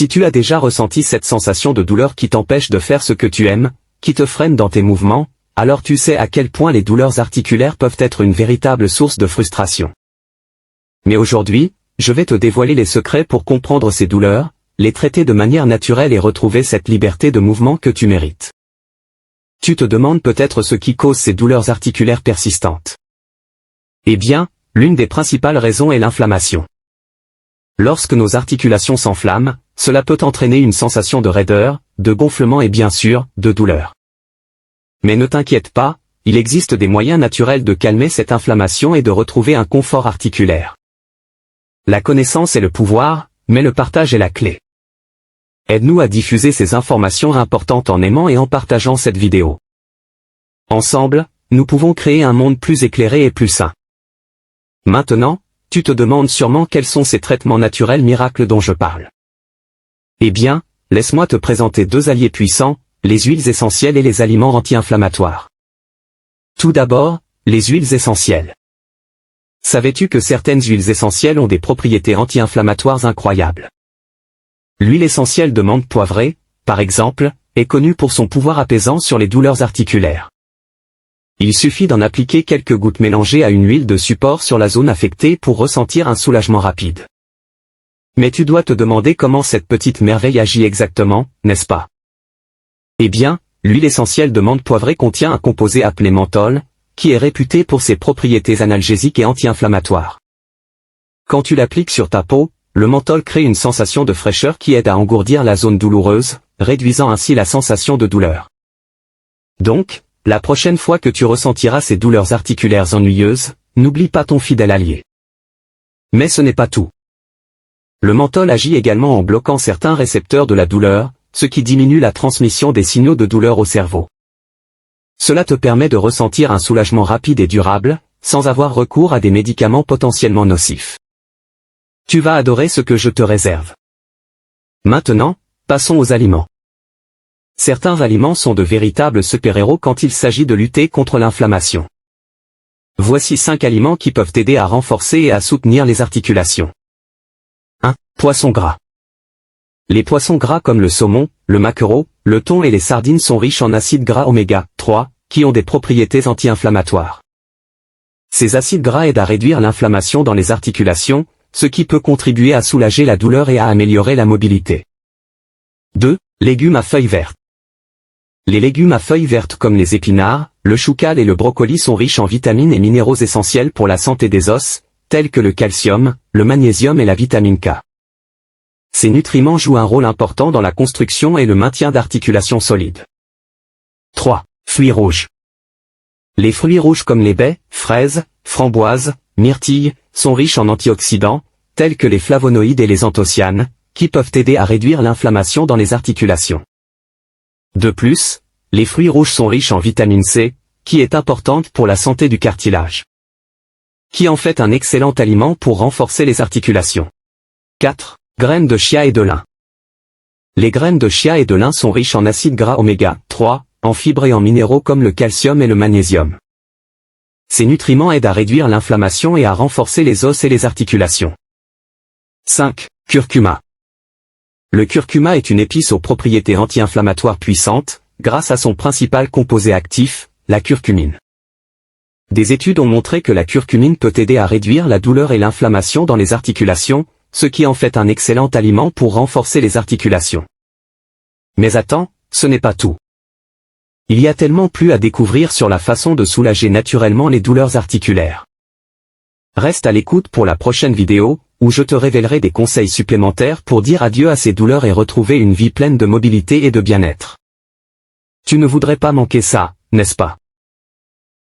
Si tu as déjà ressenti cette sensation de douleur qui t'empêche de faire ce que tu aimes, qui te freine dans tes mouvements, alors tu sais à quel point les douleurs articulaires peuvent être une véritable source de frustration. Mais aujourd'hui, je vais te dévoiler les secrets pour comprendre ces douleurs, les traiter de manière naturelle et retrouver cette liberté de mouvement que tu mérites. Tu te demandes peut-être ce qui cause ces douleurs articulaires persistantes. Eh bien, l'une des principales raisons est l'inflammation. Lorsque nos articulations s'enflamment, cela peut entraîner une sensation de raideur, de gonflement et bien sûr, de douleur. Mais ne t'inquiète pas, il existe des moyens naturels de calmer cette inflammation et de retrouver un confort articulaire. La connaissance est le pouvoir, mais le partage est la clé. Aide-nous à diffuser ces informations importantes en aimant et en partageant cette vidéo. Ensemble, nous pouvons créer un monde plus éclairé et plus sain. Maintenant, tu te demandes sûrement quels sont ces traitements naturels miracles dont je parle. Eh bien, laisse-moi te présenter deux alliés puissants, les huiles essentielles et les aliments anti-inflammatoires. Tout d'abord, les huiles essentielles. Savais-tu que certaines huiles essentielles ont des propriétés anti-inflammatoires incroyables? L'huile essentielle de menthe poivrée, par exemple, est connue pour son pouvoir apaisant sur les douleurs articulaires. Il suffit d'en appliquer quelques gouttes mélangées à une huile de support sur la zone affectée pour ressentir un soulagement rapide. Mais tu dois te demander comment cette petite merveille agit exactement, n'est-ce pas? Eh bien, l'huile essentielle de menthe poivrée contient un composé appelé menthol, qui est réputé pour ses propriétés analgésiques et anti-inflammatoires. Quand tu l'appliques sur ta peau, le menthol crée une sensation de fraîcheur qui aide à engourdir la zone douloureuse, réduisant ainsi la sensation de douleur. Donc, la prochaine fois que tu ressentiras ces douleurs articulaires ennuyeuses, n'oublie pas ton fidèle allié. Mais ce n'est pas tout. Le menthol agit également en bloquant certains récepteurs de la douleur, ce qui diminue la transmission des signaux de douleur au cerveau. Cela te permet de ressentir un soulagement rapide et durable, sans avoir recours à des médicaments potentiellement nocifs. Tu vas adorer ce que je te réserve. Maintenant, passons aux aliments. Certains aliments sont de véritables super-héros quand il s'agit de lutter contre l'inflammation. Voici 5 aliments qui peuvent t'aider à renforcer et à soutenir les articulations. 1. Poisson gras. Les poissons gras comme le saumon, le maquereau, le thon et les sardines sont riches en acides gras oméga 3, qui ont des propriétés anti-inflammatoires. Ces acides gras aident à réduire l'inflammation dans les articulations, ce qui peut contribuer à soulager la douleur et à améliorer la mobilité. 2. Légumes à feuilles vertes. Les légumes à feuilles vertes comme les épinards, le choucal et le brocoli sont riches en vitamines et minéraux essentiels pour la santé des os, tels que le calcium, le magnésium et la vitamine K. Ces nutriments jouent un rôle important dans la construction et le maintien d'articulations solides. 3. Fruits rouges. Les fruits rouges comme les baies, fraises, framboises, myrtilles, sont riches en antioxydants, tels que les flavonoïdes et les anthocyanes, qui peuvent aider à réduire l'inflammation dans les articulations. De plus, les fruits rouges sont riches en vitamine C, qui est importante pour la santé du cartilage, qui en fait un excellent aliment pour renforcer les articulations. 4. Graines de chia et de lin. Les graines de chia et de lin sont riches en acides gras oméga 3, en fibres et en minéraux comme le calcium et le magnésium. Ces nutriments aident à réduire l'inflammation et à renforcer les os et les articulations. 5. Curcuma. Le curcuma est une épice aux propriétés anti-inflammatoires puissantes, grâce à son principal composé actif, la curcumine. Des études ont montré que la curcumine peut aider à réduire la douleur et l'inflammation dans les articulations, ce qui en fait un excellent aliment pour renforcer les articulations. Mais attends, ce n'est pas tout. Il y a tellement plus à découvrir sur la façon de soulager naturellement les douleurs articulaires. Reste à l'écoute pour la prochaine vidéo, où je te révélerai des conseils supplémentaires pour dire adieu à ces douleurs et retrouver une vie pleine de mobilité et de bien-être. Tu ne voudrais pas manquer ça, n'est-ce pas?